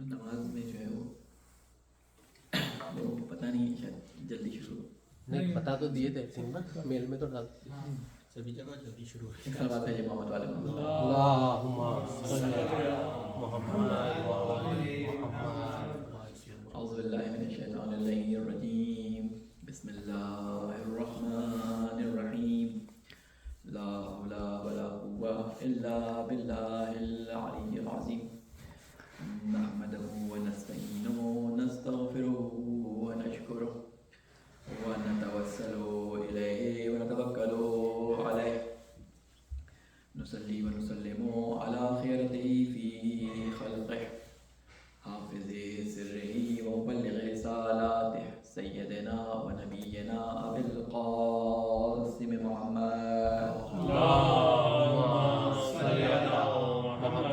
نماز میں جو ہے وہ پتہ نہیں شاید جلدی شروع نہیں بتا تو دیے تھے سنگھ نا میل میں تو ڈال سبھی جگہ جلدی شروع ہے. سلوات ہے محمد والے محمد. اللہم صلی علی محمد وعلی محمد. اعوذ باللہ من الشیطان اللعین الرجیم. بسم اللہ الرحمن الرحیم. لا حول ولا قوة الا باللہ العلی العظیم. نحمده ونستعینه ونستغفره ونشکره ونتوسل الیہ ونتوکل علیہ. نصلی ونسلم علی خیرته فی خلقه حافظ سره ومبلغ رسالاته سیدنا ونبینا ابی القاسم محمد. اللہم صلی علی محمد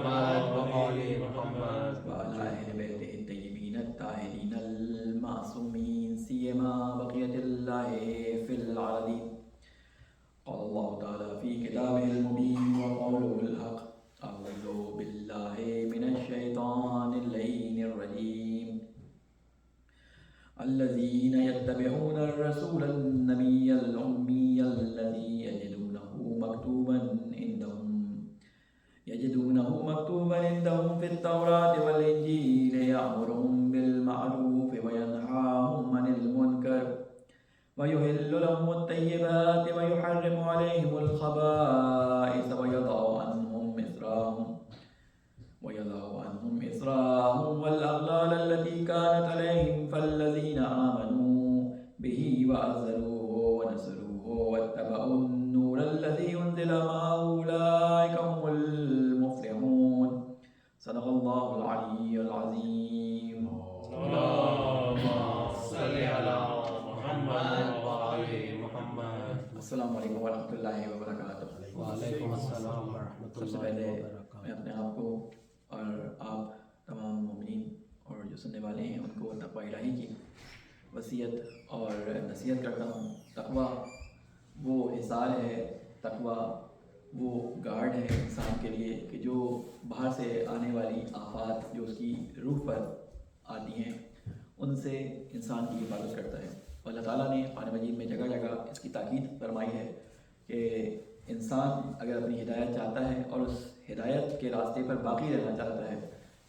وعلی محمد وعلى أهل بيته الطيبين الطاهرين المعصومين سيما بقية الله في العالمين. قال الله تعالى في كتابه المبين وقوله الحق. أعوذ بالله من الشيطان اللعين الرجيم. الذين يتبعون الرسول النبي الأمي الذي يجدونه مكتوبا عندهم في التوراة والإنجيل يأمرهم بالمعروف وينهاهم عن المنكر ويحل لهم الطيبات ويحرم عليهم الخبائث ويضع عنهم إصرارهم والأغلال التي كانت عليهم فالذين آمنوا به وعزروه ونصروه واتبعوا النور الذي أنزل معه أولئك هم المفلحون. صدق الله العلي العظيم. اللہم صلی علی محمد وعلی محمد. السلام علیکم ورحمۃ اللہ وبرکاتہ. وعلیکم السلام ورحمۃ سب سے اللہ پہلے وبرکاتہ. میں اپنے آپ کو اور آپ تمام مومنین اور جو سننے والے ہیں ان کو تقوی الہی کی وصیت اور نصیحت کرتا ہوں. تقوی وہ حصار ہے، تقوی وہ گارڈ ہے انسان کے لیے کہ جو باہر سے آنے والی آفات جو اس کی روح پر آتی ہیں ان سے انسان کی حفاظت کرتا ہے. اور اللہ تعالیٰ نے قرآن مجید میں جگہ جگہ اس کی تاکید فرمائی ہے کہ انسان اگر اپنی ہدایت چاہتا ہے اور اس ہدایت کے راستے پر باقی رہنا چاہتا ہے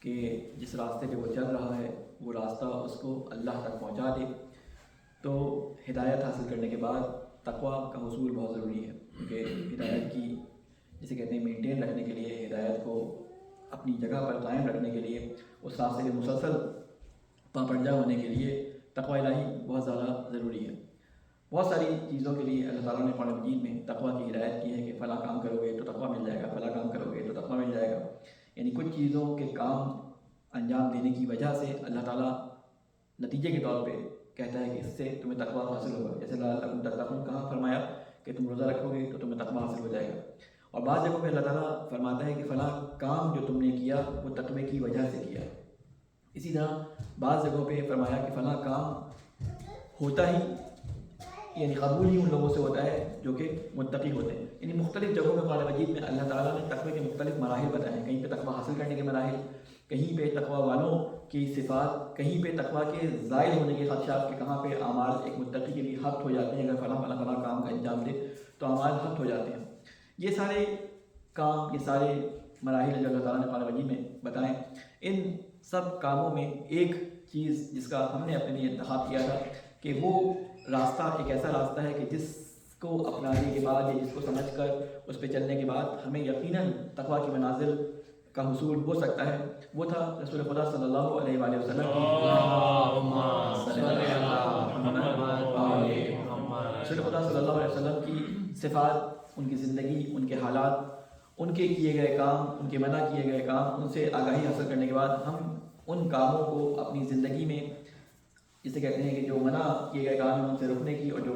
کہ جس راستے پہ وہ چل رہا ہے وہ راستہ اس کو اللہ تک پہنچا دے، تو ہدایت حاصل کرنے کے بعد تقوی کا حصول بہت ضروری ہے. کیونکہ ہدایت کی جسے کہتے ہیں مینٹین رکھنے کے لیے، ہدایت کو اپنی جگہ پر قائم رکھنے کے لیے، اس راستے کے مسلسل پاپنجا ہونے کے لیے تقوی الہی بہت زیادہ ضروری ہے. بہت ساری چیزوں کے لیے اللہ تعالیٰ نے قرآن مجید میں تقوی کی ہدایت کی ہے کہ فلاں کام کرو گے تو تقوی مل جائے گا، فلاں کام کرو گے تو تقوی مل جائے گا. یعنی کچھ چیزوں کے کام انجام دینے کی وجہ سے اللہ تعالیٰ نتیجے کے طور پہ کہتا ہے کہ اس سے تمہیں تقوی حاصل ہوگا. جیسے اللہ تتقون کہاں فرمایا کہ تم روزہ رکھو گے تو تمہیں تقوی حاصل ہو جائے گا. اور بعض جگہوں پہ اللہ تعالیٰ فرماتا ہے کہ فلاں کام جو تم نے کیا وہ تقوی کی وجہ سے کیا. اسی طرح بعض جگہوں پہ فرمایا کہ فلاں کام ہوتا ہی یعنی قبول ہی ان لوگوں سے ہوتا ہے جو کہ متقی ہوتے ہیں. یعنی مختلف جگہوں میں قرآن مجید میں اللہ تعالیٰ نے تقوی کے مختلف مراحل بتائے ہیں. کہیں پہ تقوی حاصل کرنے کے مراحل، کہیں پہ تقوی والوں کی صفات، کہیں پہ تقوی کے زائل ہونے کے خدشات کہ کہاں پہ اعمال ایک متقی کے لیے حق ہو جاتے ہیں. اگر فلاں کام کا انجام دے تو اعمال حق ہو جاتے ہیں. یہ سارے کام، یہ سارے مراحل جو اللہ تعالیٰ نے قرآن مجید میں بتائیں، ان سب کاموں میں ایک چیز جس کا ہم نے اپنے لیے انتخاب کیا تھا کہ وہ راستہ ایک ایسا راستہ ہے کہ جس کو اپنانے کے بعد یا جس کو سمجھ کر اس پہ چلنے کے بعد ہمیں یقیناً تقوی کی منازل کا حصول ہو سکتا ہے. وہ تھا رسول خدا صلی اللہ علیہ وآلہ وسلم رسول خدا صلی اللہ علیہ وسلم کی صفات، ان کی زندگی، ان کے حالات، ان کے کیے گئے کام، ان کے منع کیے گئے کام، ان سے آگاہی حاصل کرنے کے بعد ہم ان کاموں کو اپنی زندگی میں جسے کہتے ہیں کہ جو منع کیے گئے کام ہیں ان سے رکنے کی اور جو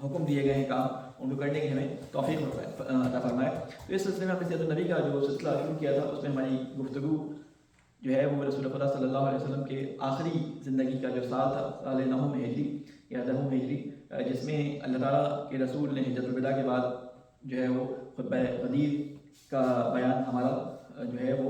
حکم دیے گئے ہیں کام ان کو کرنے کی ہمیں توفیق عطا فرمائے. تو اس سلسلے میں ہم نے سیرت النبی کا جو سلسلہ شروع کیا تھا اس میں ہماری گفتگو جو ہے وہ رسول خدا صلی اللہ علیہ وسلم کے آخری زندگی کا جو سال تھا، سال 9 ہجری یا 10 ہجری، جس میں اللہ تعالیٰ کے رسول نے حجۃ الوداع کے بعد جو ہے وہ خطبہ غدیر کا بیان ہمارا جو ہے وہ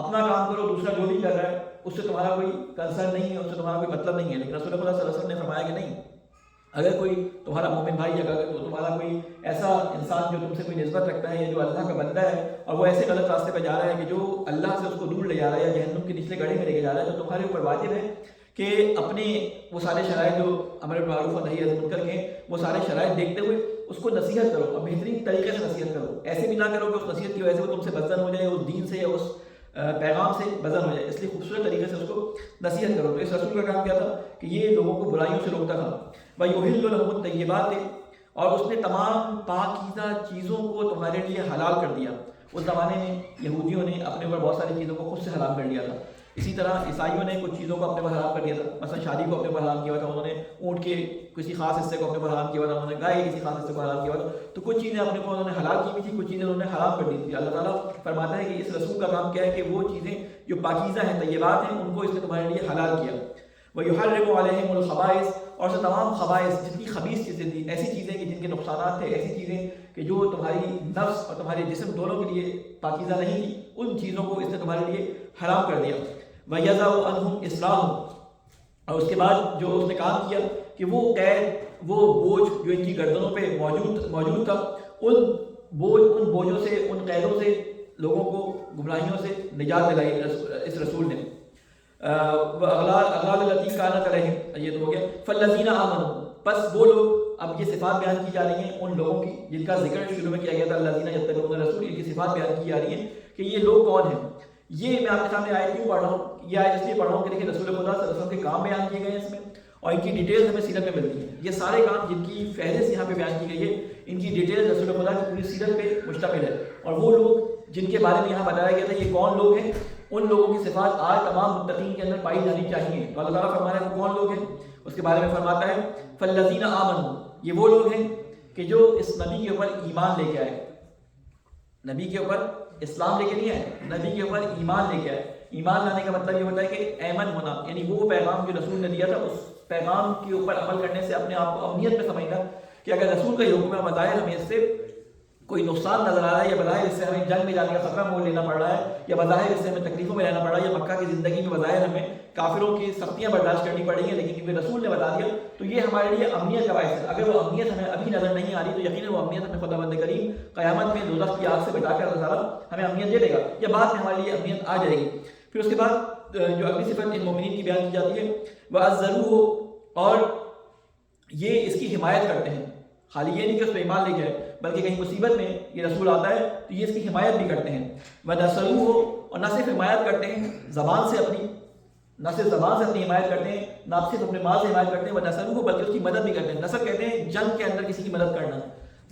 اپنا کام کرو، دوسرا جو بھی کر رہا ہے اس سے تمہارا کوئی کنسرن نہیں ہے، اس سے تمہارا کوئی مطلب نہیں ہے. لیکن رسول اللہ صلی اللہ علیہ وسلم نے فرمایا کہ نہیں، اگر کوئی تمہارا مومن بھائی یا اگر تمہارا کوئی ایسا انسان جو تم سے کوئی نسبت رکھتا ہے یا جو اللہ کا بندہ ہے اور وہ ایسے غلط راستے پہ جا رہا ہے کہ جو اللہ سے اس کو دور لے جا رہا ہے یا جہنم کے نچلے گڑھے میں لے کے جا رہا ہے، تو تمہارے اوپر واجب ہے کہ اپنے وہ سارے شرائط جو امر بالمعروف و نہی عن المنکر کے وہ سارے شرائط دیکھتے ہوئے اس کو نصیحت کرو اور بہترین طریقے سے نصیحت کرو. ایسے بھی نہ کرو کہ اس نصیحت کی وجہ سے وہ تم سے بدزن ہو جائے، اس دین سے یا اس پیغام سے بدزن ہو جائے. اس لیے خوبصورت طریقے سے اس کو نصیحت کرو. تو اس رسول کا کام کیا تھا کہ یہ لوگوں کو برائیوں سے روکتا تھا. وَيُحِلُّ لَهُمُ الطَّيِّبَاتِ، اور اس نے تمام پاکیزہ چیزوں کو تمہارے لیے حلال کر دیا. اس زمانے میں یہودیوں نے اپنے اوپر بہت ساری چیزوں کو خود سے حرام کر لیا تھا. اسی طرح عیسائیوں نے کچھ چیزوں کو اپنے پر حرام کر دیا تھا. مثلا شادی کو اپنے پر حرام کیا ہوا تھا انہوں نے، اونٹ کے کسی خاص حصے کو اپنے پر حرام کیا ہوا تھا انہوں نے، گائے کے کسی خاص حصے کو حرام کیا ہوا تھا. تو کچھ چیزیں اپنے کو انہوں نے حلال کی بھی تھی، کچھ چیزیں انہوں نے حرام کر دی تھی. اللہ تعالیٰ فرماتا ہے کہ اس رسول کا کام کیا ہے کہ وہ چیزیں جو پاکیزہ ہیں، طیبات ہیں، ان کو اس نے تمہارے لیے حلال کیا. وَيُحَرِّمُ عَلَيْهِمُ الْخَبَائِثَ، اور سے تمام خبائث جتنی خبیث چیزیں تھیں، ایسی چیزیں کہ جن کے نقصانات تھے، ایسی چیزیں کہ جو تمہاری نفس اور تمہارے جسم دونوں کے لیے پاکیزہ نہیں تھی، ان چیزوں کو اس نے تمہارے لیے حرام کر دیا. وَيَضَعُ عَنْهُمْ إِصْرَارَهُمْ، اور اس کے بعد جو اس نے کام کیا کہ وہ قید، وہ بوجھ جو ان کی گردنوں پہ موجود تھا، ان بوجھوں سے، ان قیدوں سے لوگوں کو گمراہیوں سے نجات دلائی اس رسول نے. اغلال التي كانت عليهم، یہ تو ہو گیا. فالذین آمنوا، پس وہ لوگ، اب یہ صفات بیان کی جا رہی ہیں ان لوگوں کی جن کا ذکر شروع میں کیا گیا تھا، الذین یتبعون الرسول، ان کی صفات بیان کی جا رہی ہیں کہ یہ لوگ کون ہیں. یہ میں آپ کے سامنے آیت کیوں پڑھ رہا ہوں؟ یہ آیت اس لیے پڑھ رہا ہوں کہ دیکھیں رسول خدا صلی اللہ علیہ وسلم کے کام بیان کیے گئے ہیں اس میں، اور ان کی ڈیٹیلز ہمیں سیرت میں ملتی ہیں. یہ سارے کام جن کی فہرست یہاں پہ بیان کی گئی ہے، ان کی ڈیٹیلز رسول خدا کی پوری سیرت پہ مشتمل ہے. اور وہ لوگ جن کے بارے میں یہاں بتایا گیا تھا یہ کون لوگ ہیں، ان لوگوں کی صفات آج تمام متقین کے اندر پائی جانی چاہیے. تو اللہ تعالیٰ فرما رہا ہے وہ کون لوگ ہیں، اس کے بارے میں فرماتا ہے فالذین آمنوا، یہ وہ لوگ ہیں کہ جو اس نبی کے اوپر ایمان لے کے آئے. نبی کے اوپر اسلام لے کے نہیں آئے، نبی کے اوپر ایمان لے کے آئے. ایمان لانے کا مطلب یہ ہوتا ہے کہ ایمن ہونا، یعنی وہ پیغام جو رسول نے دیا تھا اس پیغام کے اوپر عمل کرنے سے اپنے آپ کو امنیت میں سمجھنا کہ اگر رسول کا یہ حکم ہے، بظاہر ہمیں اس سے کوئی نقصان نظر آ رہا ہے، یا بظاہر اس سے ہمیں جنگ میں جانے کا خطرہ مول لینا پڑ رہا ہے، یا بظاہر اس سے ہمیں تکلیفوں میں رہنا پڑ رہا ہے، یا مکہ کی زندگی میں بظاہر ہمیں کافروں کی سختیاں برداشت کرنی پڑ رہی ہیں، لیکن کیونکہ رسول نے بتا دیا تو یہ ہمارے لیے امنیت کا باعث ہے. اگر وہ امنیت ہمیں ابھی نظر نہیں آ رہی تو یقیناً وہ امنیت ہمیں خداوند کریم قیامت میں دوزخ کی آگ سے بچا کر اللہ تعالیٰ ہمیں امنیت دے دے گا، یا بعد میں ہمارے لیے امنیت آ جائے گی. پھر اس کے بعد جو اگلی صفت ان مومنین کی بیان کی جاتی ہے وَأَزَّرُوهُ، اور یہ اس کی حمایت کرتے ہیں. خالی یہ نہیں کہ اس پہ ایمان لے کے آئے، بلکہ کہیں مصیبت میں یہ رسول آتا ہے تو یہ اس کی حمایت بھی کرتے ہیں. وَنَصَرُوهُ، اور نہ صرف حمایت کرتے ہیں زبان سے اپنی، نہ صرف زبان سے اپنی حمایت کرتے ہیں، نہ صرف اپنے مال سے حمایت کرتے ہیں، وَنَصَرُوهُ، بلکہ اس کی مدد بھی کرتے ہیں. نصر کہتے ہیں جنگ کے اندر کسی کی مدد کرنا.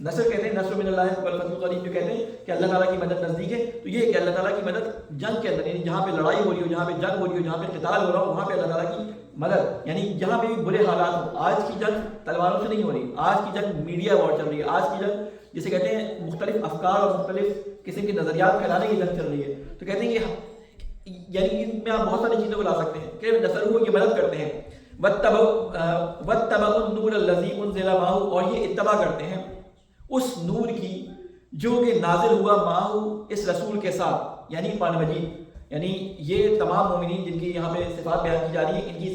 نصر کہتے ہیں نصر من اللہ والفتح قریب، جو کہتے ہیں کہ اللہ تعالیٰ کی مدد نزدیک ہے. تو یہ کہ اللہ تعالیٰ کی مدد جنگ کے اندر، یعنی جہاں پہ لڑائی ہو رہی ہو، جہاں پہ جنگ ہو رہی ہو، جہاں پہ قتال ہو رہا ہو، وہاں پہ اللہ تعالیٰ کی مدد، یعنی جہاں پہ بھی برے حالات ہوں. آج کی جنگ تلواروں سے نہیں ہو رہی، آج کی جنگ میڈیا وار چل رہی ہے. آج کی جنگ جسے کہتے ہیں مختلف افکار اور مختلف قسم کے نظریات پھیلانے کی جنگ چل رہی ہے. تو کہتے ہیں کہ یعنی ان میں آپ بہت ساری چیزوں کو لا سکتے ہیں کہ نصر کو یہ مدد کرتے ہیں. وَاتَّبَعُوا النُّورَ الَّذِي أُنزِلَ مَعَهُ، اور یہ اتباع کرتے ہیں اس نور کی جو کہ نازل ہوا معاہو، اس رسول کے ساتھ، یعنی قرآن مجید. یعنی یہ تمام مومنین جن کی یہاں پہ صفات بیان کی جا رہی ہیں، ان کی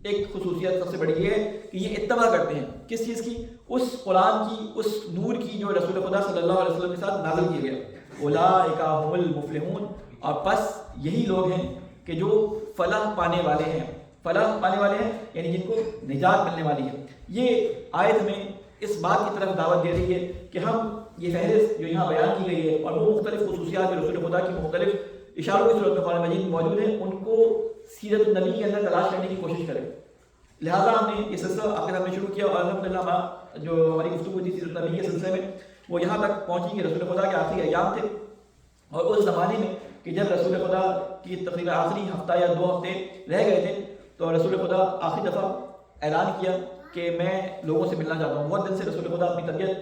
ایک خصوصیت سب سے بڑی یہ ہے کہ یہ اتباع کرتے ہیں کس چیز کی؟ اس قرآن کی، اس نور کی جو رسول خدا صلی اللہ علیہ وسلم کے ساتھ نازل کیا گیا. اولئک هم المفلحون، اور پس یہی لوگ ہیں کہ جو فلاح پانے والے ہیں. فلاح پانے والے ہیں یعنی جن کو نجات ملنے والی ہے. یہ آیت ہمیں اس بات کی طرف دعوت دے رہی ہے کہ ہم یہ فہرست جو یہاں بیان کی گئی ہے اور وہ مختلف خصوصیات جو رسول خدا کی مختلف اشاروں کی صورت میں قرآن مجید میں موجود ہیں، ان کو سیرت النبی کے اندر تلاش کرنے کی کوشش کریں. لہٰذا ہم نے یہ سلسلہ آپ کے سامنے شروع کیا، اور الحمدللہ جو ہماری گفتگو تھی سیرت النبی کے سلسلے میں وہ یہاں تک پہنچی کہ رسول خدا کے آخری ایام تھے، اور اس زمانے میں کہ جب رسول خدا کی تقریباً آخری ہفتہ یا 2 ہفتے رہ گئے تھے تو رسول خدا آخری دفعہ اعلان کیا کہ میں لوگوں سے ملنا چاہتا ہوں. بہت دن سے رسول خدا اپنی طبیعت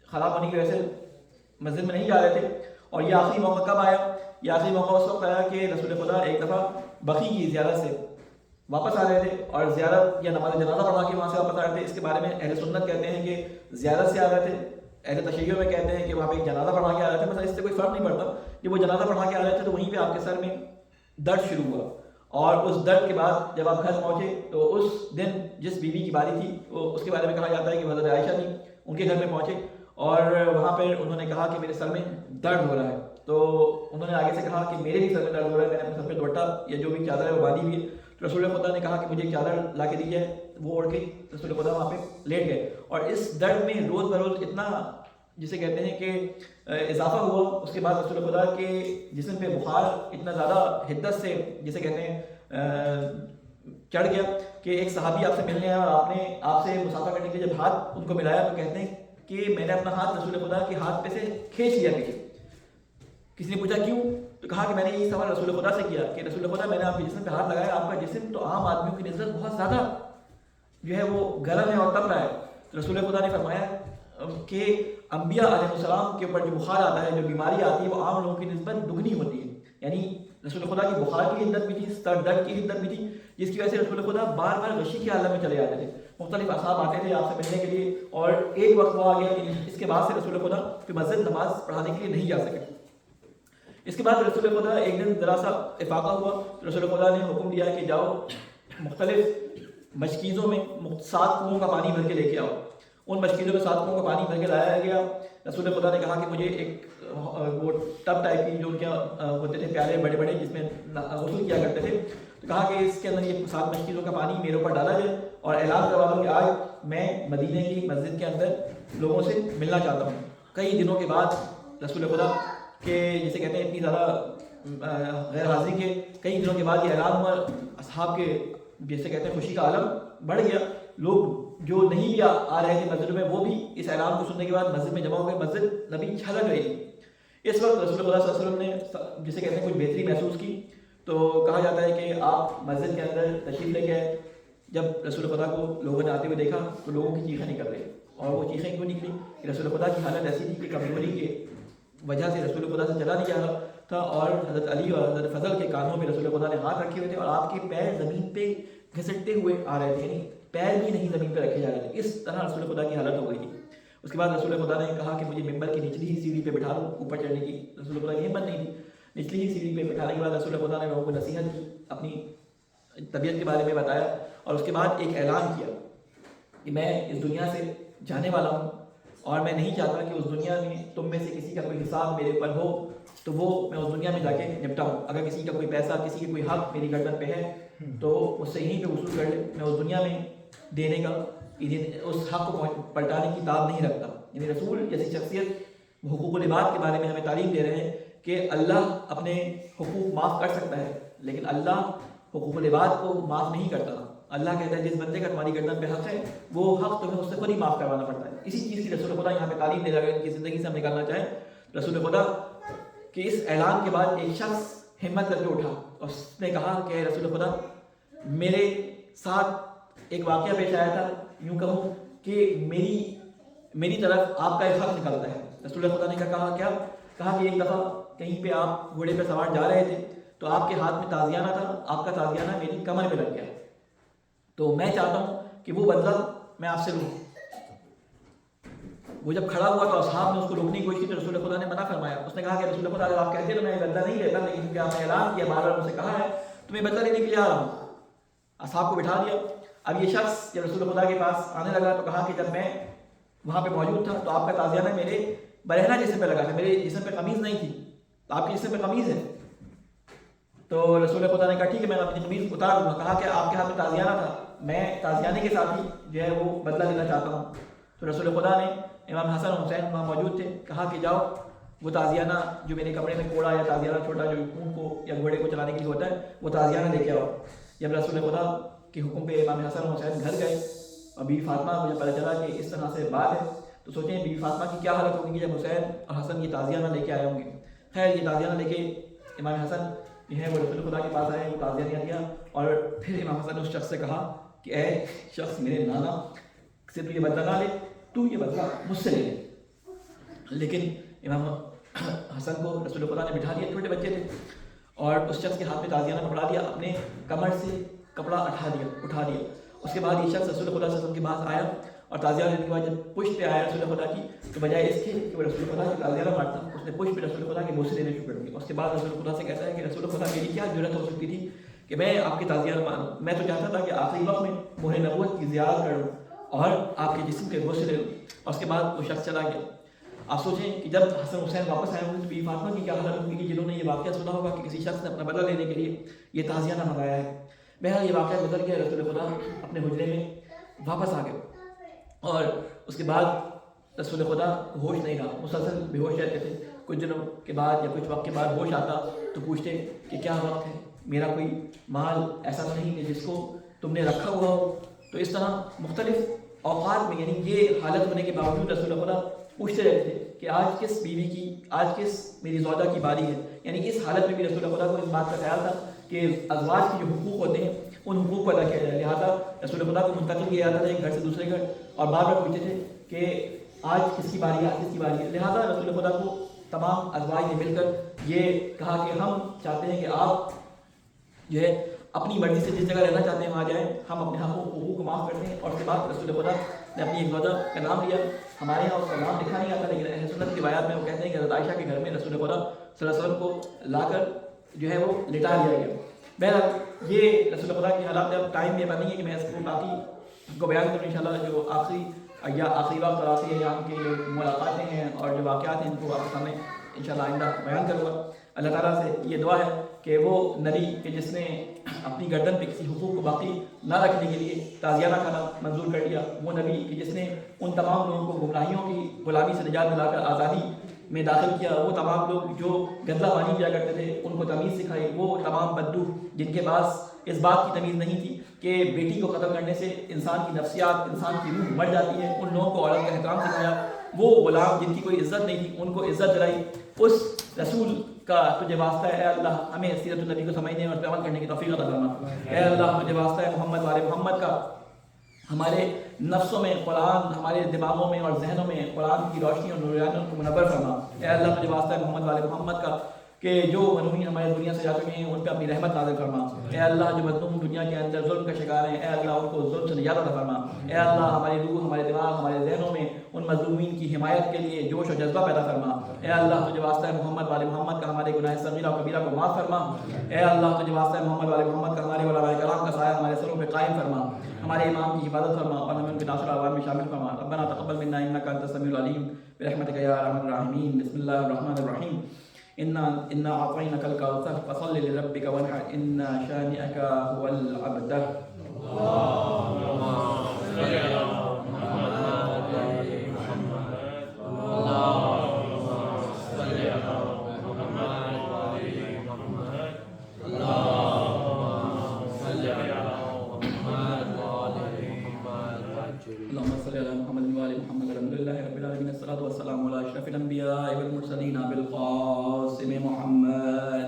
خراب ہونے کی وجہ سے مسجد میں نہیں جا رہے تھے، اور یہ آخری موقع کب آیا؟ یہ آخری موقع اس وقت آیا کہ رسول خدا ایک دفعہ بقی کی زیارت سے واپس آ رہے تھے، اور زیارت یا نماز جنازہ پڑھا کے وہاں سے واپس آ رہے تھے. اس کے بارے میں اہل سنت کہتے ہیں کہ زیارت سے آ رہے تھے، اہل تشیع میں کہتے ہیں کہ وہاں پہ ایک جنازہ پڑھا کے آ رہے تھے. مثلا اس سے کوئی فرق نہیں پڑتا کہ وہ جنازہ پڑھا کے آ رہے تھے تو وہیں پہ آپ کے سر میں درد شروع ہوا، اور اس درد کے بعد جب آپ گھر پہنچے تو اس دن جس بیوی کی باری تھی اس کے بارے میں کہا جاتا ہے کہ حضرت عائشہ تھی، ان کے گھر میں پہنچے اور وہاں پر انہوں نے کہا کہ میرے سر میں درد ہو رہا ہے. تو انہوں نے آگے سے کہا کہ میرے بھی سر میں درد ہو رہا ہے، میں نے اپنے سر پہ دوپٹہ یا جو بھی چادر ہے وہ باندھی ہوئی ہے. تو رسول خدا نے کہا کہ مجھے ایک چادر لا کے دی جائے، وہ اوڑھ کے رسول خدا وہاں پہ لیٹ گئے. اور اس درد میں روز بروز اتنا جسے کہتے ہیں کہ اضافہ ہوا. اس کے بعد رسول خدا کے جسم پہ بخار اتنا زیادہ حدت سے جسے کہتے ہیں چڑھ گیا کہ ایک صحابی آپ سے ملنے آیا اور آپ سے مصافحہ کرنے کے لیے جب ہاتھ ان کو ملایا تو کہتے ہیں کہ میں نے اپنا ہاتھ رسول خدا کے ہاتھ پہ سے کھینچ لیا. کسی نے پوچھا کیوں؟ تو کہا کہ میں نے یہ سوال رسول خدا سے کیا کہ رسول خدا میں نے آپ کے جسم پہ ہاتھ لگایا، آپ کا جسم تو عام آدمیوں کی نسبت بہت زیادہ جو ہے وہ گرم ہے اور تپ رہا ہے. تو رسول خدا نے فرمایا کہ انبیاء علیہ السلام کے اوپر جو بخار آتا ہے، جو بیماری آتی ہے، وہ عام لوگوں کی نسبت دگنی ہوتی ہے. یعنی رسول خدا کی بخار کی حدت بھی تھی، سر درد کی حدت بھی تھی، جس کی وجہ سے رسول خدا بار بار غشی کے عالم میں چلے جاتے تھے. مختلف اصحاب آتے تھے آپ سے ملنے کے لیے، اور ایک وقت وہ آ گیا کہ اس کے بعد سے رسول خدا پھر مسجد نماز پڑھانے کے لیے نہیں جا سکے. اس کے بعد رسول خدا ایک دن ذرا سا افاقہ ہوا، رسول خدا نے حکم دیا کہ جاؤ مختلف مشکیزوں میں 7 کنوؤں کا پانی بھر کے لے کے آؤ. ان مشکیزوں میں 7 کنوؤں کا پانی بھر کے لایا گیا. رسول خدا نے کہا کہ مجھے ایک وہ ٹب ٹائپ کی جو ان کے ہوتے تھے پیالے بڑے بڑے جس میں غسل کیا کرتے تھے، تو کہا کہ اس کے اندر یہ 7 مشکیزوں کا پانی میرے اوپر ڈالا جائے اور اعلان کروا دو کہ آج میں مدینے کی مسجد کے اندر لوگوں سے ملنا چاہتا ہوں. کئی دنوں کے بعد رسول خدا کہ جسے کہتے ہیں اتنی زیادہ غیر حاضری کے کئی دنوں کے بعد یہ اعلان ہوا. اصحاب کے جسے کہتے ہیں خوشی کا عالم بڑھ گیا. لوگ جو نہیں بھی آ رہے تھے مسجد میں وہ بھی اس اعلان کو سننے کے بعد مسجد میں جمع ہو گئے. مسجد نبی چھلک رہی تھی. اس وقت رسول اللہ صلی اللہ علیہ وسلم نے جسے کہتے ہیں کچھ بہتری محسوس کی. تو کہا جاتا ہے کہ آپ مسجد کے اندر تشریف لے کے آئے. جب رسول خدا کو لوگوں نے آتے ہوئے دیکھا تو لوگوں کی چیخیں نکل رہی. اور وہ چیخیں کیوں نکلی کہ رسول خدا کی حالت ایسی تھی کہ کمزوری کے وجہ سے رسول خدا سے چلا نہیں جا رہا تھا، اور حضرت علی اور حضرت فضل کے کانوں میں رسول خدا نے ہاتھ رکھے ہوئے تھے اور آپ کے پیر زمین پہ گھسٹتے ہوئے آ رہے تھے، یعنی پیر بھی نہیں زمین پہ رکھے جا رہے تھے. اس طرح رسول خدا کی حالت ہو گئی تھی. اس کے بعد رسول خدا نے کہا کہ مجھے ممبر کی نچلی ہی سیڑھی پہ بٹھا دو. اوپر چڑھنے کی رسول خدا کی ہمت نہیں تھی. نچلی ہی سیڑھی پہ بٹھانے کے بعد رسول خدا نے لوگوں کو نصیحت کی، اپنی طبیعت کے بارے میں بتایا، اور اس کے بعد ایک اعلان کیا کہ میں اس دنیا سے جانے والا ہوں اور میں نہیں چاہتا کہ اس دنیا میں تم میں سے کسی کا کوئی حساب میرے اوپر ہو تو وہ میں اس دنیا میں جا کے نپٹاؤں. اگر کسی کا کوئی پیسہ، کسی کی کوئی حق میری گردن پہ ہے تو اس سے یہیں پہ وصول کر لے. میں اس دنیا میں دینے کا، اس حق کو پلٹانے کی تاب نہیں رکھتا. یعنی رسول جیسی شخصیت حقوق العباد کے بارے میں ہمیں تعلیم دے رہے ہیں کہ اللہ اپنے حقوق معاف کر سکتا ہے، لیکن اللہ حقوق العباد کو معاف نہیں کرتا. اللہ کہتا ہے جس بندے کا تمہاری گردن پہ حق ہے وہ حق تمہیں اس سے خود ہی معاف کروانا پڑتا ہے. اسی چیز کی رسول خدا یہاں پہ تعلیم دے رہا ہے. ان کی زندگی سے ہم نکالنا چاہیں رسول خدا کہ اس اعلان کے بعد ایک شخص ہمت کر کے اٹھا اور اس نے کہا کہ رسول خدا میرے ساتھ ایک واقعہ پیش آیا تھا، یوں کہوں کہ میری طرف آپ کا ایک حق نکلتا ہے. رسول خدا نے کہا کیا؟ کہا کہ ایک دفعہ کہیں پہ آپ گھوڑے پہ سوار جا رہے تھے تو آپ کے ہاتھ میں تازیانہ تھا، آپ کا تازیانہ میری کمر پہ لگ گیا، تو میں چاہتا ہوں کہ وہ بدلہ میں آپ سے لوں. وہ جب کھڑا ہوا تو اصحاب نے اس کو روکنے کی کوشش کی تو رسول خدا نے منع فرمایا. اس نے کہا کہ رسول خدا اگر آپ کہتے ہیں تو میں بدلہ نہیں لیتا، لیکن کیونکہ آپ نے اعلان کیا، بار بار مجھ سے کہا ہے تو میں بدلہ لینے کے لیے آ رہا ہوں. اصحاب کو بٹھا دیا. اب یہ شخص جب رسول خدا کے پاس آنے لگا تو کہا کہ جب میں وہاں پہ موجود تھا تو آپ کا تازیانہ میرے برہنہ جسم پہ لگا تھا، میرے جسم پہ قمیض نہیں تھی، تو آپ کے جسم پہ قمیض ہے. تو رسول خدا نے کہا ٹھیک ہے میں اپنی قمیض اتار دوں گا. کہا کہ آپ کے ہاتھ میں تازیانہ تھا، میں تازیانے کے ساتھ ہی جو ہے وہ بدلہ لینا چاہتا ہوں. تو رسول خدا نے امام حسن اور حسین وہاں موجود تھے، کہا کہ جاؤ وہ تازیانہ جو میرے کپڑے میں کوڑا یا تازیانہ چھوٹا جو اونٹ کو یا گھوڑے کو چلانے کے لیے ہوتا ہے وہ تازیانہ لے کے آؤ. جب رسول خدا کے حکم پہ امام حسن اور حسین گھر گئے اور بیوی فاطمہ کو جب پتہ چلا کہ اس طرح سے بات ہے تو سوچیں بیوی فاطمہ کی کیا حالت ہوگی جب حسین اور حسن یہ تازیانہ لے کے آئے ہوں گے. خیر یہ تازیانہ لے کے امام حسن جو ہے وہ رسول خدا کے پاس آئے، وہ تازیانہ دیا اور پھر امام حسن نے اس شخص سے کہا کہ اے شخص میرے نانا سے تو یہ بدلہ نہ لے، تو یہ بدلہ مجھ سے لے لے. لیکن امام حسن کو رسول خدا نے بٹھا دیا، چھوٹے بچے تھے، اور اس شخص کے ہاتھ میں تازیانہ پکڑا دیا، اپنے کمر سے کپڑا اٹھا دیا. اس کے بعد یہ شخص رسول خدا صلی اللہ علیہ وسلم کے پاس آیا اور تعزیہ لینے کے بعد جب پشت پہ آیا رسول خدا کی تو بجائے اس کے کہ وہ رسول خدا کی تعزیہ نہ مارتا، اس نے پشت پہ رسول خدا کے بوسے دینے شروع کر دی. اس کے بعد رسول خدا سے کہتا ہے کہ رسول خدا میری کیا ضرورت ہو سکتی تھی کہ میں آپ کی تعزیہ نہ مانوں، میں تو چاہتا تھا کہ آخری وقت میں مہر نبوت کی زیارت کروں اور آپ کے جسم کے بوسے لے لوں. اور اس کے بعد وہ شخص چلا گیا. آپ سوچیں کہ جب حسن حسین واپس آئے ہوں تو بی فاطمہ کی کیا حالت ہوگی کہ جنہوں نے یہ واقعہ سنا ہوگا کہ کسی شخص نے اپنا بدلہ لینے کے لیے یہ تعزیہ نہ منگایا ہے. بہرحال یہ واقعہ گزر گیا، رسول خدا اپنے حجرے میں واپس آ گئے اور اس کے بعد رسول خدا کو ہوش نہیں رہا، مسلسل بے ہوش رہتے تھے. کچھ دنوں کے بعد یا کچھ وقت کے بعد ہوش آتا تو پوچھتے کہ کیا وقت ہے، میرا کوئی مال ایسا تو نہیں کہ جس کو تم نے رکھا ہوا ہو. تو اس طرح مختلف اوقات میں یعنی یہ حالت ہونے کے باوجود رسول خدا پوچھتے رہتے تھے کہ آج کس بیوی کی، آج کس میری زوجہ کی باری ہے. یعنی اس حالت میں بھی رسول خدا کو اس بات کا خیال تھا کہ ازواج کے جو حقوق ہوتے ہیں ان حقوق کو ادا کیا جائے. لہٰذا رسول خدا کو منتقل کیا جاتا تھا ایک گھر سے دوسرے گھر اور بار بار پوچھتے تھے کہ آج کس کی باری ہے، آج کس کی باری ہے. لہٰذا رسول خدا کو تمام ازواج نے مل کر یہ کہا کہ ہم چاہتے ہیں کہ آپ جو ہے اپنی مرضی سے جس جگہ رہنا چاہتے ہیں وہاں جائیں، ہم اپنے حقوق کو معاف کرتے ہیں. اور اس کے بعد رسول خدا نے اپنی ایک زوجہ کا نام لیا. ہمارے یہاں اس کا نام لکھا نہیں آتا لیکن اہل سنت کی روایات میں وہ کہتے ہیں کہ حضرت عائشہ کے گھر میں رسول خدا صلی اللہ علیہ وسلم کو لا کر جو ہے وہ لٹا دیا گیا. بہرحال یہ رسول خدا کی حالات. اب ٹائم یہ نہیں ہے کہ میں اس کو باقی کو بیان کروں. انشاءاللہ جو آخری وقت اور آخری ایام کی جو ملاقاتیں ہیں اور جو واقعات ہیں ان کو آپ کے سامنے انشاءاللہ آئندہ بیان کروں گا. اللہ تعالیٰ سے یہ دعا ہے کہ وہ نبی کہ جس نے اپنی گردن پہ کسی حقوق کو باقی نہ رکھنے کے لیے تعزیہ کھانا منظور کر دیا، وہ نبی کہ جس نے ان تمام لوگوں کو گمراہیوں کی غلامی سے نجات دلا کر آزادی میں داخل کیا، وہ تمام لوگ جو گندہ پانی پیا کرتے تھے ان کو تمیز سکھائی، وہ تمام بدو جن کے پاس اس بات کی تمیز نہیں تھی کہ بیٹی کو قتل کرنے سے انسان کی نفسیات، انسان کی روح مر جاتی ہے، ان لوگوں کو عورت کا احترام سکھایا. وہ غلام جن کی کوئی عزت نہیں تھی ان کو عزت دلائی. اس رسول کا تجھے واسطہ ہے اے اللہ ہمیں سیرت النبی کو سمجھنے اور عمل کرنے کی توفیق عطا فرما. اے اللہ تجھے واسطہ ہے محمد والے محمد کا ہمارے نفسوں میں قرآن، ہمارے دماغوں میں اور ذہنوں میں قرآن کی روشنی اور نورانیت کو منور فرما. اے اللہ تجھے واسطہ ہے محمد والے محمد کا کہ جو مظلومین ہمارے دنیا سے جا چکے ہیں ان پہ اپنی رحمت نازل فرما. اے اللہ جو مظلوم دنیا کے اندر ظلم کا شکار ہیں اے اللہ ان کو ظلم سے نجات عطا فرما. اے اللہ ہماری روح، ہمارے دماغ، ہمارے ذہنوں میں ان مظلومین کی حمایت کے لیے جوش و جذبہ پیدا فرما. اے اللہ تجھے واسطہ ہے محمد والے محمد کا ہمارے گناہ صغیرہ و کبیرہ کو معاف فرما. اے اللہ تجھے واسطہ ہے محمد والے محمد کا ہمارے علماء کرام کا سایہ ہمارے سروں پہ قائم فرما. ہمارے امام کی حفاظت فرما اور ہمیں ان کے ناصر اعوان میں شامل فرما. ربنا تقبل منا انک انت السمیع العلیم برحمتک یا ارحم الراحمین. بسم اللہ الرحمن الرحیم. إنا أعطيناك الكوثر فصل لربك وانحر إن شانئك هو الأبتر. اللهم صل على محمد وعلى محمد. اللهم صل على محمد وعلى محمد. اللهم صل على محمد وعلى محمد. اللهم صل على محمد وعلى محمد. الحمد لله رب العالمين الصلاة والسلام على أشرف الأنبياء والمرسلين بالقاسم محمد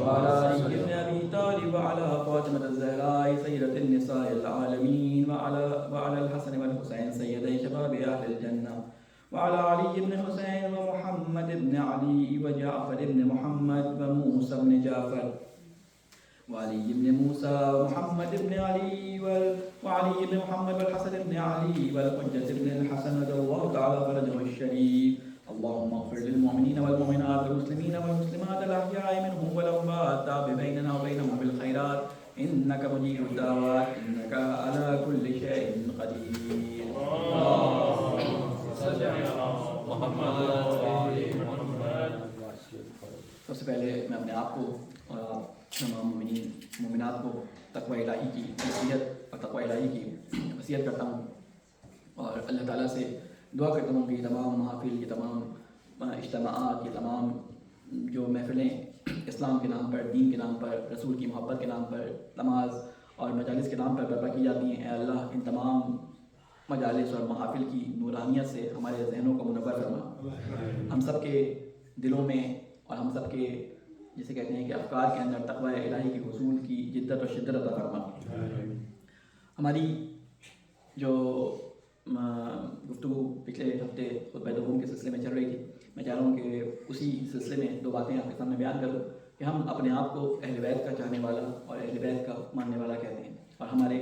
وعلى علي بن أبي طالب وعلى فاطمة الزهراء سيدة النساء العالمين وعلى الحسن والحسين سيدي شباب أهل الجنة وعلى علي بن الحسين ومحمد بن علي وجعفر بن محمد وموسى بن جعفر وعلي بن موسى ومحمد بن علي وعلي بن محمد والحسن بن علي والحجة بن الحسن رضي الله تعالى فرجه الشريف. اللهم اغفر للمؤمنين والمؤمنات والمسلمين والمسلمات الأحياء منهم والأموات تاب بيننا وبينهم بالخيرات إنك مجيب الدعوات إنك على كل شيء قدير. اللهم صل على محمد وعلى محمد. سب سے پہلے میں اپنے آپ کو اور تمام مومنین مومنات کو تقوی الہی کی نصیحت اور تقوی الہی کی وصیت کرتا ہوں اور اللہ تعالیٰ سے دعا کرتا ہوں کہ تمام محافل، یہ تمام اجتماعات، یہ تمام جو محفلیں اسلام کے نام پر، دین کے نام پر، رسول کی محبت کے نام پر، نماز اور مجالس کے نام پر برپا کی جاتی ہیں، اے اللہ ان تمام مجالس اور محافل کی نورانیت سے ہمارے ذہنوں کو منور فرما. ہم سب کے دلوں میں اور ہم سب کے جسے کہتے ہیں کہ افکار کے اندر تقوی الہی کے حصول کی جدت و شدت عطا فرما. ہماری جو گفتگو پچھلے ہفتے خطبہ دوم کے سلسلے میں چل رہی تھی، میں چاہ رہا ہوں کہ اسی سلسلے میں دو باتیں آپ کے سامنے بیان کروں کہ ہم اپنے آپ کو اہل بیت کا چاہنے والا اور اہل بیت کا ماننے والا کہتے ہیں اور ہمارے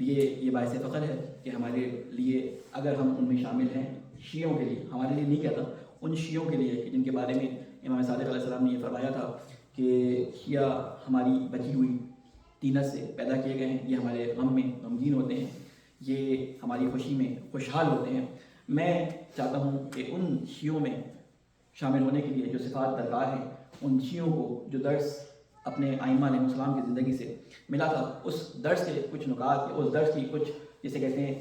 لیے یہ باعث فخر ہے کہ ہمارے لیے اگر ہم ان میں شامل ہیں، شیعوں کے لیے، ہمارے لیے نہیں کہتا، ان شیعوں کے لیے کہ جن کے بارے میں امام صادق علیہ السلام نے یہ فرمایا تھا کہ شیعہ ہماری بچی ہوئی طینت سے پیدا کیے گئے ہیں، یہ ہمارے غم میں غمگین ہوتے ہیں، یہ ہماری خوشی میں خوشحال ہوتے ہیں۔ میں چاہتا ہوں کہ ان شیعوں میں شامل ہونے کے لیے جو صفات درکار ہیں، ان شیعوں کو جو درس اپنے ائمہ علیہ السلام کی زندگی سے ملا تھا، اس درس کے کچھ نکات، اس درس کی کچھ جسے کہتے ہیں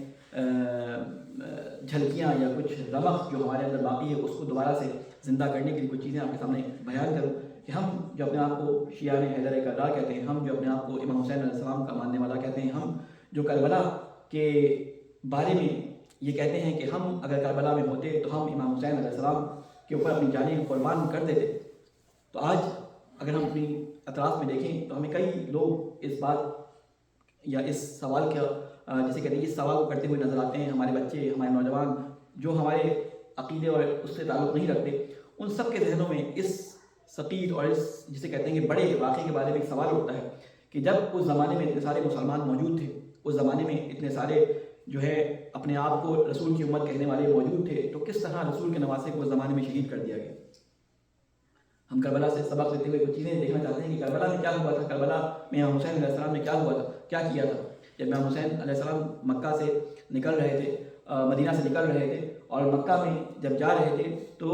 جھلکیاں یا کچھ رمق جو ہمارے اندر باقی ہے، اس کو دوبارہ سے زندہ کرنے کے لیے کچھ چیزیں آپ کے سامنے بیان کروں کہ ہم جو اپنے آپ کو شیعہ حیدر کرار کہتے ہیں، ہم جو اپنے آپ کو امام حسین علیہ السلام کا ماننے والا کہتے ہیں، ہم جو کربلا کے بارے میں یہ کہتے ہیں کہ ہم اگر کربلا میں ہوتے تو ہم امام حسین علیہ السلام کے اوپر اپنی جانیں قربان کر دیتے۔ تو آج اگر ہم اپنی اطراف میں دیکھیں تو ہمیں کئی لوگ اس بات یا اس سوال کا جسے کہتے ہیں اس سوال کو کرتے ہوئے نظر آتے ہیں، ہمارے بچے، ہمارے نوجوان جو ہمارے عقیدے اور اس سے تعلق نہیں رکھتے، ان سب کے ذہنوں میں اس ثقیل اور اس جسے کہتے ہیں کہ بڑے واقعے کے بارے میں ایک سوال اٹھتا ہے کہ جب اس زمانے میں اتنے سارے مسلمان موجود تھے، اس زمانے میں اتنے سارے جو ہے اپنے آپ کو رسول کی امت کہنے والے موجود تھے، تو کس طرح رسول کے نواسے کو اس زمانے میں شہید کر دیا گیا؟ ہم کربلا سے سبق لیتے ہوئے کچھ چیزیں دیکھنا چاہتے ہیں کہ کربلا میں کیا ہوا تھا، کربلا میں امام حسین علیہ السلام نے کیا ہوا تھا، کیا کیا تھا۔ جب امام حسین علیہ السلام مکہ سے نکل رہے تھے، مدینہ سے نکل رہے تھے، اور مکہ میں جب جا رہے تھے تو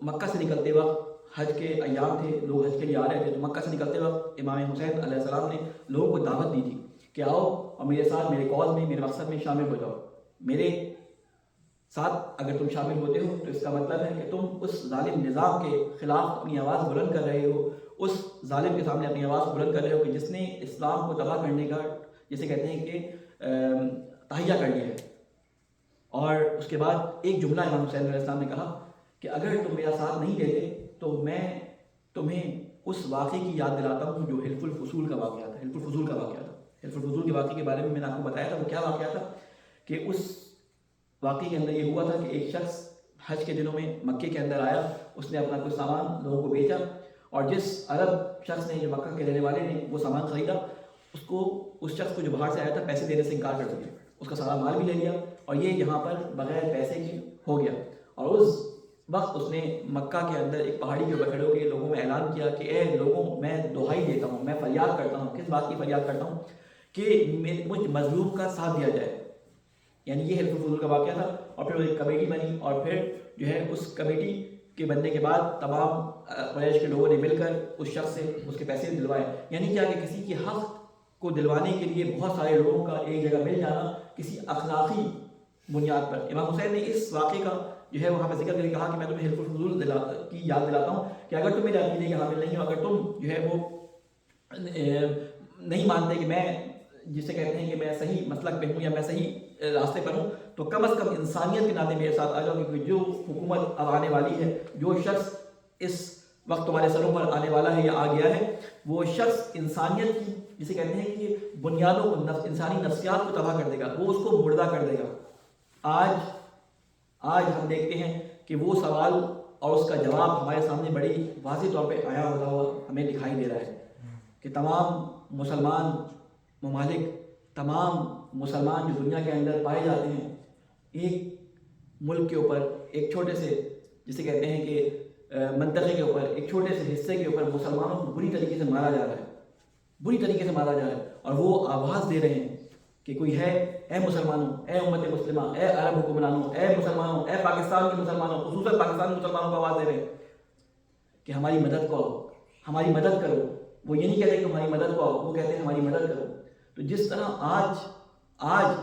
مکہ سے نکلتے وقت حج کے ایام تھے، لوگ حج کے لیے آ رہے تھے، تو مکہ سے نکلتے وقت امام حسین علیہ السلام نے لوگوں کو دعوت دی تھی کہ آؤ اور میرے ساتھ میرے کاز میں، میرے مقصد میں شامل ہو جاؤ، میرے ساتھ اگر تم شامل ہوتے ہو تو اس کا مطلب ہے کہ تم اس ظالم نظام کے خلاف اپنی آواز بلند کر رہے ہو، اس ظالم کے سامنے اپنی آواز بلند کر رہے ہو کہ جس نے اسلام کو تباہ کرنے کا جسے کہتے ہیں کہ تہیہ کر لیا ہے۔ اور اس کے بعد ایک جملہ امام حسین علیہ السلام نے کہا کہ اگر تم میرا ساتھ نہیں دیتے تو میں تمہیں اس واقعے کی یاد دلاتا ہوں جو حلف الفصول کا واقعہ تھا۔ حلف الفصول کا واقعہ تھا، حلف الفصول کے واقعے کے بارے میں نے آپ کو بتایا تھا، وہ کیا واقعہ تھا کہ اس واقعے کے اندر یہ ہوا تھا کہ ایک شخص حج کے دنوں میں مکے کے اندر آیا، اس نے اپنا کچھ سامان لوگوں کو بیچا، اور جس عرب شخص نے، جو مکہ کے رہنے والے نے وہ سامان خریدا، اس شخص کو جو باہر سے آیا تھا پیسے دینے سے انکار کر دیا، اس کا سارا مال بھی لے لیا، اور یہ یہاں پر بغیر پیسے کے ہو گیا۔ اور اس وقت اس نے مکہ کے اندر ایک پہاڑی کے اوپر کھڑے ہو کے لوگوں میں اعلان کیا کہ اے لوگوں، میں دہائی دیتا ہوں، میں فریاد کرتا ہوں، کس بات کی فریاد کرتا ہوں کہ مجھ مظلوم کا ساتھ دیا جائے، یعنی یہ حلف الفضول کا واقعہ تھا۔ اور پھر ایک کمیٹی بنی، اور پھر جو ہے اس کمیٹی کے بننے کے بعد تمام قریش کے لوگوں نے مل کر اس شخص سے اس کے پیسے دلوائے، یعنی کیا کہ کسی کے حق کو دلوانے کے لیے بہت سارے لوگوں کا ایک جگہ مل جانا کسی اخلاقی بنیاد پر۔ امام حسین نے اس واقعے کا جو ہے وہاں پہ ذکر کر کے کہا کہ میں تمہیں حلف الفضول کی یاد دلاتا ہوں کہ اگر تم میرے عقیدے کے حامل نہیں ہو، اگر تم جو ہے وہ نہیں مانتے کہ میں جسے کہتے ہیں کہ میں صحیح مسلک پہ ہوں یا میں صحیح راستے پر ہوں، تو کم از کم انسانیت کے ناطے میرے ساتھ آ جاؤ، کیونکہ جو حکومت اب آنے والی ہے، جو شخص اس وقت تمہارے سروں پر آنے والا ہے یا آ گیا ہے، وہ شخص انسانیت کی جسے کہتے ہیں کہ بنیادوں کو، انسانی نفسیات کو تباہ کر دے گا، وہ اس کو مردہ کر دے گا۔ آج ہم دیکھتے ہیں کہ وہ سوال اور اس کا جواب ہمارے سامنے بڑی واضح طور پہ آیا ہوتا ہوا ہمیں دکھائی دے رہا ہے کہ تمام مسلمان ممالک، تمام مسلمان جو دنیا کے اندر پائے جاتے ہیں، ایک ملک کے اوپر، ایک چھوٹے سے جسے کہتے ہیں کہ منطقے کے اوپر، ایک چھوٹے سے حصے کے اوپر مسلمانوں کو بری طریقے سے مارا جا رہا ہے، بری طریقے سے مارا جا رہا ہے، اور وہ آواز دے رہے ہیں کہ کوئی ہے، اے مسلمانوں، اے امت مسلمہ، اے عرب حکمرانوں، اے مسلمانوں، اے پاکستان کے مسلمانوں، خصوصاً پاکستان کے مسلمانوں کو آواز دے رہے ہیں کہ ہماری مدد کو آؤ، ہماری مدد کرو۔ وہ یہ نہیں کہتے کہ ہماری مدد کو آؤ، وہ کہتے ہیں ہماری مدد کرو۔ تو جس طرح آج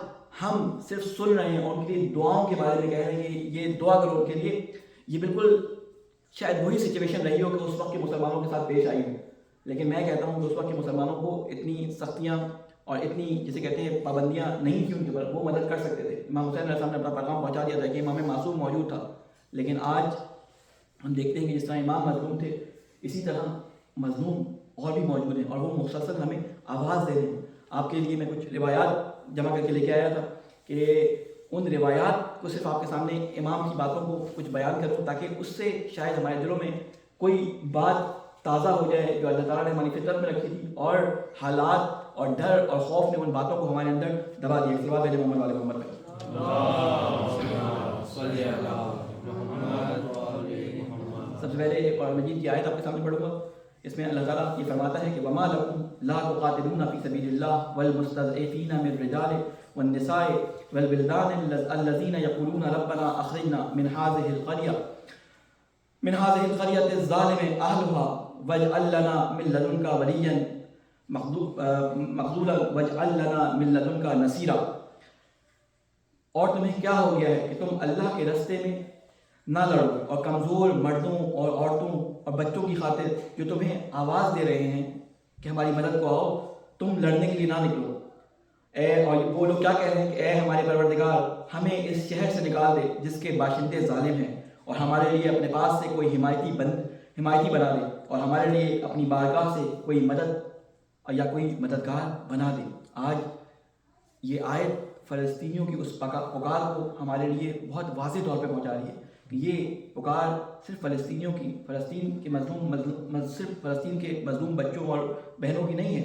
ہم صرف سن رہے ہیں اور ان کے لیے دعاؤں کے بارے میں کہہ رہے ہیں کہ یہ دعا کرو ان کے لیے، یہ بالکل شاید وہی سچویشن رہی ہو کہ اس وقت کے مسلمانوں کے ساتھ پیش آئی ہو، لیکن میں کہتا ہوں کہ اس وقت کے مسلمانوں کو اتنی سختیاں اور اتنی جسے کہتے ہیں پابندیاں نہیں تھیں ان کے اوپر، وہ مدد کر سکتے تھے۔ امام حسین علیہ السلام نے اپنا پیغام پہنچا دیا تھا کہ امام معصوم موجود تھا، لیکن آج ہم دیکھتے ہیں کہ جس طرح امام مظلوم تھے، اسی طرح مظلوم اور بھی موجود ہیں، اور وہ مسلسل ہمیں آواز دے رہے ہیں۔ آپ کے لیے میں کچھ روایات جمع کر کے لے کے آیا تھا کہ ان روایات کو صرف آپ کے سامنے امام کی باتوں کو کچھ بیان کروں تاکہ اس سے شاید ہمارے دلوں میں کوئی بات تازہ ہو جائے جو اللہ تعالیٰ نے ہماری فطرت میں رکھی تھی، اور حالات اور ڈر اور خوف نے ان باتوں کو ہمارے اندر دبا دیا. صلوات علی محمد والے محمد پہ. سب سے پہلے قرآن مجید کی آیت آپ کے سامنے پڑھوں گا. اس میں اللہ تعالیٰ یہ فرماتا ہے کہ وما لکم لا تقاتلون فی سبیل اللہ والمستضعفین من الرجال والنساء والولدان الذین یقولون ربنا اخرجنا من هذه القرية الظالم اهلها واجعل لنا من لدنك ولیا مخذولا واجعل لنا من لدنك نصیرا. اور تمہیں کیا ہو گیا ہے کہ تم اللہ کے راستے میں نہ لڑو اور کمزور مردوں اور عورتوں اور بچوں کی خاطر جو تمہیں آواز دے رہے ہیں کہ ہماری مدد کو آؤ، تم لڑنے کے لیے نہ نکلو. اور وہ لوگ کیا کہہ رہے ہیں کہ اے ہمارے پروردگار ہمیں اس شہر سے نکال دے جس کے باشندے ظالم ہیں، اور ہمارے لیے اپنے پاس سے کوئی حمایتی بنا دے، اور ہمارے لیے اپنی بارگاہ سے کوئی مدد یا کوئی مددگار بنا دے. آج یہ آیت فلسطینیوں کی اس پکار کو ہمارے لیے بہت واضح طور پہ پہنچا رہی ہے کہ یہ پکار صرف فلسطینیوں کی، صرف فلسطین کے مظلوم بچوں اور بہنوں کی نہیں ہے،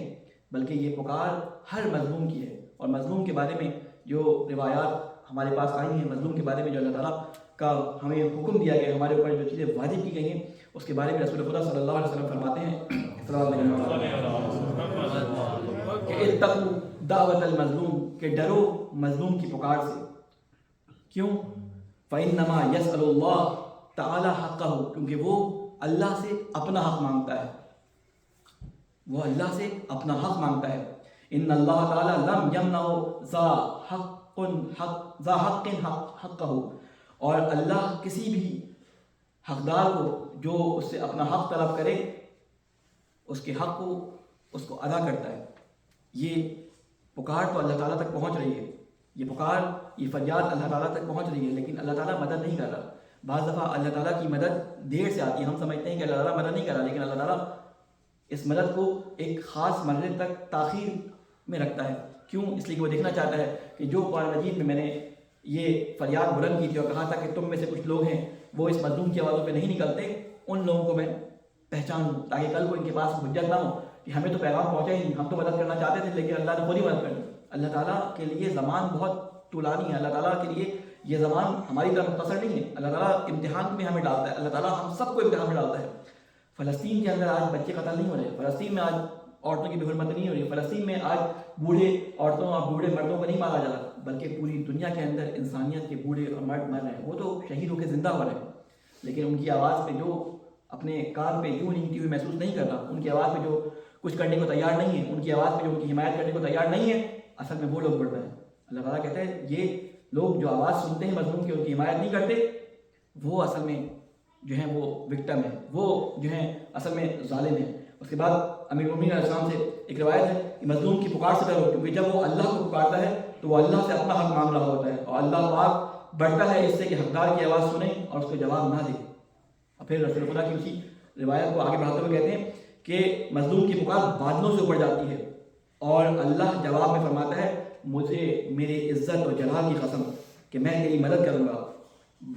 بلکہ یہ پکار ہر مظلوم کی ہے. اور مظلوم کے بارے میں جو روایات ہمارے پاس آئی ہیں، مظلوم کے بارے میں جو اللہ تعالیٰ کا ہمیں حکم دیا گیا، ہمارے اوپر جو چیزیں واجب کی گئی ہیں، اس کے بارے میں رسول خدا صلی اللہ علیہ وسلم فرماتے ہیں کہ اتقوا دعوت المظلوم، کہ ڈرو مظلوم کی پکار سے. کیوں؟ فَإِنَّمَا يَسْأَلُ اللَّهُ تَعَالَى حَقَّهُ، کیونکہ وہ اللہ سے اپنا حق مانگتا ہے، وہ اللہ سے اپنا حق مانگتا ہے. ان اللہ تعالیٰ لم يمنع ذا حق حقه، اور اللہ کسی بھی حقدار کو جو اس سے اپنا حق طلب کرے اس کے حق کو اس کو ادا کرتا ہے. یہ پکار تو اللہ تعالیٰ تک پہنچ رہی ہے، یہ پکار، یہ فریاد اللہ تعالیٰ تک پہنچ رہی ہے، لیکن اللہ تعالیٰ مدد نہیں کر رہا. بعض دفعہ اللہ تعالیٰ کی مدد دیر سے آتی ہے. ہم سمجھتے ہیں کہ اللہ تعالیٰ مدد نہیں کر رہا، لیکن اللہ تعالیٰ اس مدد کو ایک خاص مرحلے تک تاخیر میں رکھتا ہے. کیوں؟ اس لیے کہ وہ دیکھنا چاہتا ہے کہ جو قرآن مجید میں نے یہ فریاد بلند کی تھی اور کہا تھا کہ تم میں سے کچھ لوگ ہیں وہ اس مظلوم کی آوازوں پہ نہیں نکلتے، ان لوگوں کو میں پہچانوں، تاکہ کل کو ان کے پاس حجت نہ ہو کہ ہمیں تو پیغام پہنچا ہی نہیں، ہم تو مدد کرنا چاہتے تھے لیکن اللہ نے خود ہی مدد کر دی. اللہ تعالیٰ کے لیے زمان بہت طولانی ہے، اللہ تعالیٰ کے لیے یہ زمان ہماری طرح مختصر نہیں ہے. اللہ تعالیٰ امتحان میں ہمیں ڈالتا ہے، اللہ تعالیٰ ہم سب کو امتحان میں ڈالتا ہے. فلسطین کے اندر آج بچے قتل نہیں ہو رہے، فلسطین میں آج عورتوں کی بے حرمتی نہیں ہو رہی، فلسطین میں آج بوڑھے عورتوں اور بوڑھے مردوں کو نہیں مارا جا رہا، بلکہ پوری دنیا کے اندر انسانیت کے بوڑھے اور مرد مر رہے ہیں. وہ تو شہید ہو کے زندہ ہو رہے ہیں، لیکن ان کی آواز پہ جو اپنے کان پہ یوں نینگتی ہوئی محسوس نہیں کر رہا، ان کی آواز پہ جو کچھ کرنے کو تیار نہیں ہے، ان کی آواز پہ جو ان کی حمایت کرنے کو تیار نہیں ہے، اصل میں وہ لوگ بڑھ رہے ہیں. اللہ تعالیٰ کہتے ہیں یہ لوگ جو آواز سنتے ہیں مظلوم کی، ان کی حمایت نہیں کرتے، وہ اصل میں جو ہیں وہ وکٹم ہیں، وہ جو ہیں اصل میں ظالم ہیں. اس کے بعد امیر المومنین علیہ السلام سے ایک روایت ہے کہ مظلوم کی پکار سے ڈرو، کیونکہ جب وہ اللہ کو پکارتا ہے تو وہ اللہ سے اپنا حق مانگ رہا ہوتا ہے، اور اللہ پاک بڑھتا ہے اس سے کہ حقدار کی آواز سنیں اور اس کو جواب نہ دے. اور پھر رسول خدا کی اسی روایت کو آگے بڑھاتے ہوئے کہتے ہیں کہ مظلوم کی پکار بادلوں سے اوپر جاتی ہے اور اللہ جواب میں فرماتا ہے مجھے میرے عزت اور جلال کی قسم کہ میں تیری مدد کروں گا.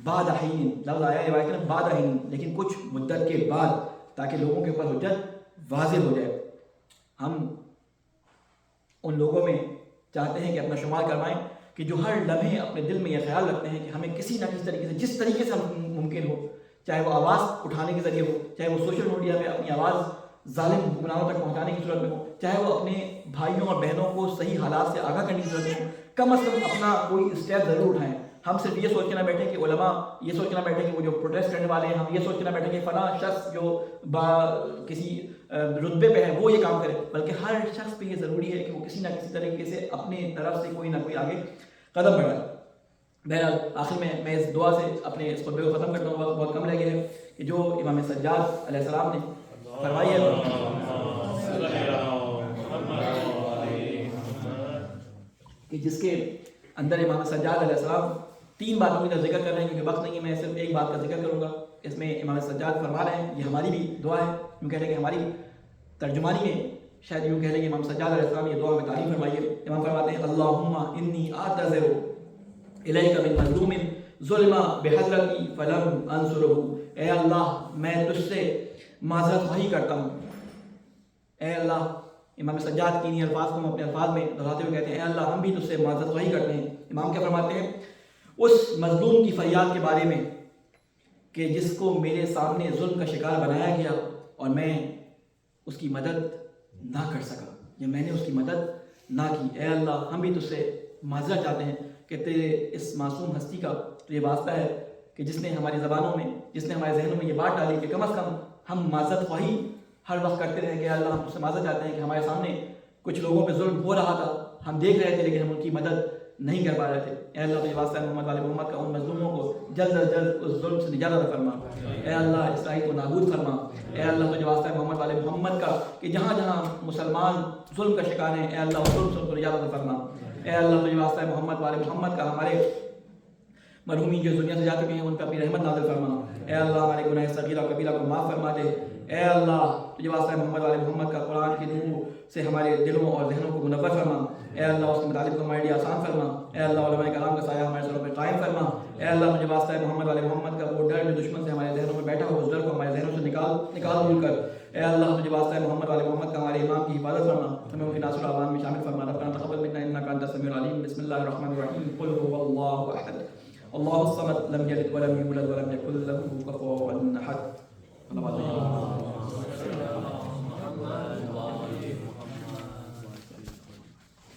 بعد حین لفظ آیا روایت میں بعد حین، لیکن کچھ مدت کے بعد، تاکہ لوگوں کے اوپر حجت واضح ہو جائے. ہم ان لوگوں میں چاہتے ہیں کہ اپنا شمار کروائیں کہ جو ہر لمحے اپنے دل میں یہ خیال رکھتے ہیں کہ ہمیں کسی نہ کسی طریقے سے، جس طریقے سے ممکن ہو، چاہے وہ آواز اٹھانے کے ذریعے ہو، چاہے وہ سوشل میڈیا پہ اپنی آواز ظالم حکمرانوں تک پہنچانے کی صورت میں ہو، چاہے وہ اپنے بھائیوں اور بہنوں کو صحیح حالات سے آگاہ کرنے کی صورت میں ہو، کم از کم اپنا کوئی اسٹیپ ضرور اٹھائیں. ہم صرف یہ سوچ کے نہ بیٹھیں کہ علماء، یہ سوچ کے نہ بیٹھیں کہ وہ جو پروٹیسٹ کرنے والے ہیں، ہم یہ سوچ کے نہ بیٹھیں کہ فلاں شخص جو کسی رتبے پہ ہے وہ یہ کام کرے، بلکہ ہر شخص پہ یہ ضروری ہے کہ وہ کسی نہ کسی طریقے سے اپنے طرف سے کوئی نہ کوئی آگے قدم بڑھائے. بہرحال آخر میں اس دعا سے اپنے اس خطبے کو ختم کرتا ہوں، وقت بہت کم رہ گیا ہے، کہ جو امام سجاد علیہ السلام نے فرمائی ہے کہ جس کے اندر امام سجاد علیہ السلام 3 باتوں کا ذکر کر رہے ہیں، کیونکہ وقت نہیں ہے میں صرف ایک بات کا ذکر کروں گا. اس میں امام سجاد فرما رہے ہیں، یہ ہماری بھی دعا ہے، یوں کہہ رہے ہیں کہ ہماری ترجمانی میں شاید یوں کہہ رہے ہیں کہ امام سجاد علیہ السلام یہ دعا میں تعریف فرمائیے. امام فرماتے ہیں اللہم انی اعتذر الیک من مظلوم ظلم بحضرتی فلم انصرہ، اے اللہ میں تجھ سے معذرت خواہی کرتا ہوں، اے اللہ امام سجاد کی انہیں الفاظ کو ہم اپنے الفاظ میں دہراتے ہوئے کہتے ہیں اے اللہ ہم بھی تجھ سے معذرت خواہی کرتے ہیں. امام کیا فرماتے ہیں؟ اس مظلوم کی فریاد کے بارے میں کہ جس کو میرے سامنے ظلم کا شکار بنایا گیا اور میں اس کی مدد نہ کر سکا یا میں نے اس کی مدد نہ کی. اے اللہ ہم بھی تجھ سے معذرت چاہتے ہیں کہ تیرے اس معصوم ہستی کا تو یہ واسطہ ہے کہ جس نے ہماری زبانوں میں جس نے ہمارے ذہنوں میں یہ بات ڈالی کہ کم از کم ہم معذرت خواہی ہر وقت کرتے رہیں کہ اللہ ہم تجھ سے معذرت چاہتے ہیں کہ ہمارے سامنے کچھ لوگوں پہ ظلم ہو رہا تھا ہم دیکھ رہے تھے لیکن ہم ان کی مدد نہیں کر پا رہے تھے. اے اللہ تجھے واسطہ ہے محمد والے محمد کا ان مظلوموں کو جلد از جلد اس ظلم سے نجات عطا فرما. اے اللہ اسرائیل کو نابود فرما. اے اللہ تجھے واسطہ ہے محمد والے محمد کا کہ جہاں جہاں مسلمان ظلم کا شکار ہیں اے اللہ اس ظلم سے ان کو نجات عطا فرما. اے اللہ تجھے واسطہ ہے محمد والے محمد کا ہمارے مرحومین جو دنیا سے جا چکے ہیں ان پر اپنی رحمت نازل فرما. اے اللہ ہمارے گناہ صغیرہ و کبیرہ کو معاف فرما دے. اے اللہ تجھے واسطہ ہے محمد والے محمد کا قرآن کی نور سے ہمارے دلوں اور ذہنوں کو منور فرما. اے اللہ اس کے مطالب کو ہمارے لیے آسان فرما. اے اللہ علماء کرام کا سایہ ہمارے سروں پہ قائم فرما. اے اللہ تجھے واسطہ ہے محمد والے محمد کا وہ ڈر جو دشمن سے ہمارے ذہنوں میں بیٹھا ہو اس ڈر کو ہمارے ذہنوں سے نکال دور کر. اے اللہ تجھے واسطہ ہے محمد والے محمد کا ہمارے امام کی حفاظت فرما. ہمیں ان کے ناصر الاعوان میں شامل فرما. ربنا تقبل منا انک انت السمیع العلیم. بسم اللہ الرحمن الرحیم. قل هو اللہ احد اللہ الصمد لم یلد ولم یولد ولم یکن له کفوا